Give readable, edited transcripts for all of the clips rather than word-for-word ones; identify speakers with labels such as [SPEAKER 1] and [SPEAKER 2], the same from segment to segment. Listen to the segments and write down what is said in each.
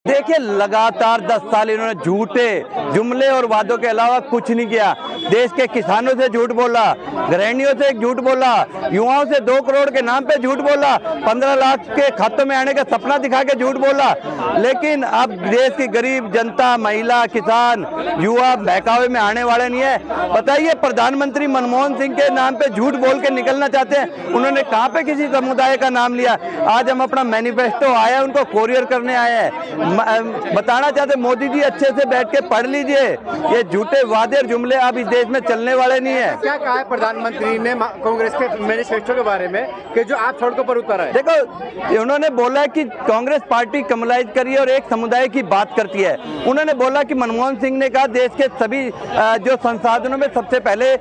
[SPEAKER 1] देखिए लगातार 10 साल इन्होंने झूठे जुमले और वादों के अलावा कुछ नहीं किया। देश के किसानों से झूठ बोला, गृहिणियों से झूठ बोला, युवाओं से 2 करोड़ के नाम पे झूठ बोला, 15 लाख के खातों में आने का सपना दिखा के झूठ बोला। लेकिन अब देश की गरीब जनता, महिला, किसान, युवा बहकावे में आने वाले नहीं है। बताइए, प्रधानमंत्री मनमोहन सिंह के नाम पे झूठ बोल के निकलना चाहते हैं। उन्होंने कहाँ पे किसी समुदाय का नाम लिया? आज हम अपना मैनिफेस्टो आया उनको कोरियर करने आए हैं। बताना चाहते मोदी जी अच्छे से बैठ के पढ़ लीजिए, ये झूठे वादे और जुमले अब इस देश में चलने वाले नहीं है।
[SPEAKER 2] क्या कहा है प्रधानमंत्री ने कांग्रेस के मैनिफेस्टो के बारे में कि जो आप सड़कों पर उतर है?
[SPEAKER 1] देखो, उन्होंने बोला कि कांग्रेस पार्टी कम्युनलाइज करी है और एक समुदाय की बात करती है। उन्होंने बोला कि मनमोहन सिंह ने कहा देश के सभी जो संसाधनों में सबसे पहले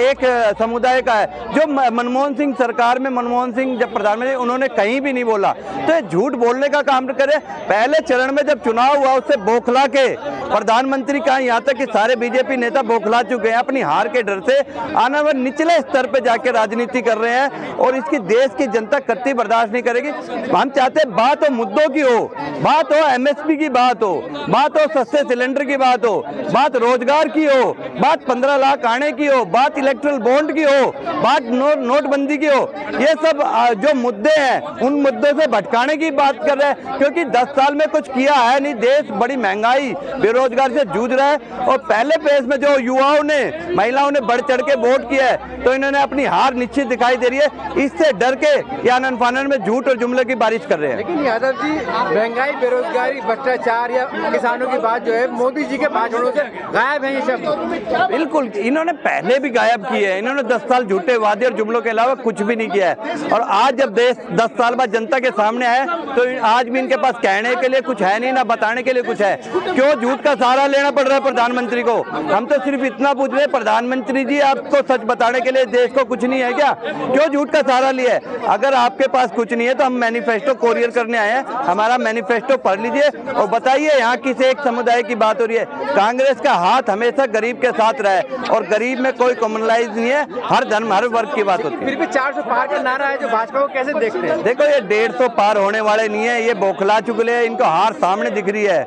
[SPEAKER 1] एक समुदाय का है। जो मनमोहन सिंह सरकार में, मनमोहन सिंह जब प्रधानमंत्री, उन्होंने कहीं भी नहीं बोला। तो ये झूठ बोलने का काम करे। पहले चरण में जब चुनाव हुआ उससे बौखला के प्रधानमंत्री कहा, यहाँ तक कि सारे बीजेपी नेता बौखला चुके हैं अपनी हार के डर से। आने वाले निचले स्तर पे जाके राजनीति कर रहे हैं और इसकी देश की जनता कतई बर्दाश्त नहीं करेगी। हम चाहते हैं बात हो मुद्दों की हो, बात हो एमएसपी की बात हो, बात हो सस्ते सिलेंडर की बात हो, बात रोजगार की हो, बात 15 लाख आने की हो, बात इलेक्ट्रल बॉन्ड की हो, बात नोटबंदी की हो। ये सब जो मुद्दे हैं उन मुद्दों से भटकाने की बात कर रहे हैं, क्योंकि 10 साल में कुछ किया है नहीं। देश बड़ी महंगाई, बेरोजगार से जूझ रहा है और पहले फेज में जो युवाओं ने, महिलाओं ने बढ़ चढ़ के वोट किया है, तो इन्होंने अपनी हार निश्चित दिखाई दे रही है। इससे डर के या आनन फानन में झूठ और जुमले की बारिश कर रहे हैं।
[SPEAKER 2] लेकिन यादव जी, महंगाई, बेरोजगारी, भ्रष्टाचार या किसानों की बात जो है मोदी जी के भाषणों से गायब है ये शब्द।
[SPEAKER 1] बिल्कुल, इन्होंने पहले भी गायब किए हैं। इन्होंने 10 साल झूठे वादे और जुमलों के अलावा कुछ भी नहीं किया है। और आज जब देश 10 साल बाद जनता के सामने आए तो आज भी इनके पास कहने के लिए कुछ है नहीं, ना बताने के लिए कुछ है। क्यों झूठ का सहारा लेना पड़ रहा है प्रधानमंत्री को? हम तो सिर्फ इतना पूछ रहे हैं, प्रधानमंत्री जी आपको सच बताने के लिए देश को कुछ नहीं है क्या? क्यों झूठ का सहारा लिया है? अगर आपके पास कुछ नहीं है तो हम मैनिफेस्टो कोरियर करने आए हैं। हमारा मैनिफेस्टो पढ़ लीजिए और बताइए यहाँ किस एक समुदाय की बात हो रही है। कांग्रेस का हाथ हमेशा गरीब के साथ रहा है और गरीब में कोई कम्युनलाइज नहीं है, हर धर्म हर वर्ग की बात होती है।
[SPEAKER 2] फिर भी 400 पार का नारा है जो भाजपा को कैसे देखते हैं?
[SPEAKER 1] देखो, ये 150 पार होने वाले नहीं है, ये बौखला चुके हैं। इनको हार सामने दिख रही है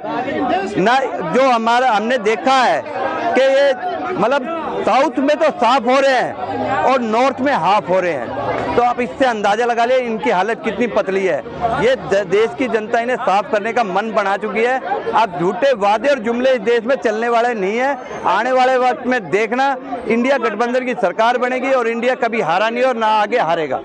[SPEAKER 1] ना। जो हमने देखा है कि ये मतलब साउथ में तो साफ हो रहे हैं और नॉर्थ में हाफ हो रहे हैं, तो आप इससे अंदाजा लगा ले इनकी हालत कितनी पतली है। ये देश की जनता इन्हें साफ करने का मन बना चुकी है। अब झूठे वादे और जुमले इस देश में चलने वाले नहीं है। आने वाले वक्त में देखना, इंडिया गठबंधन की सरकार बनेगी और इंडिया कभी हारा नहीं और ना आगे हारेगा।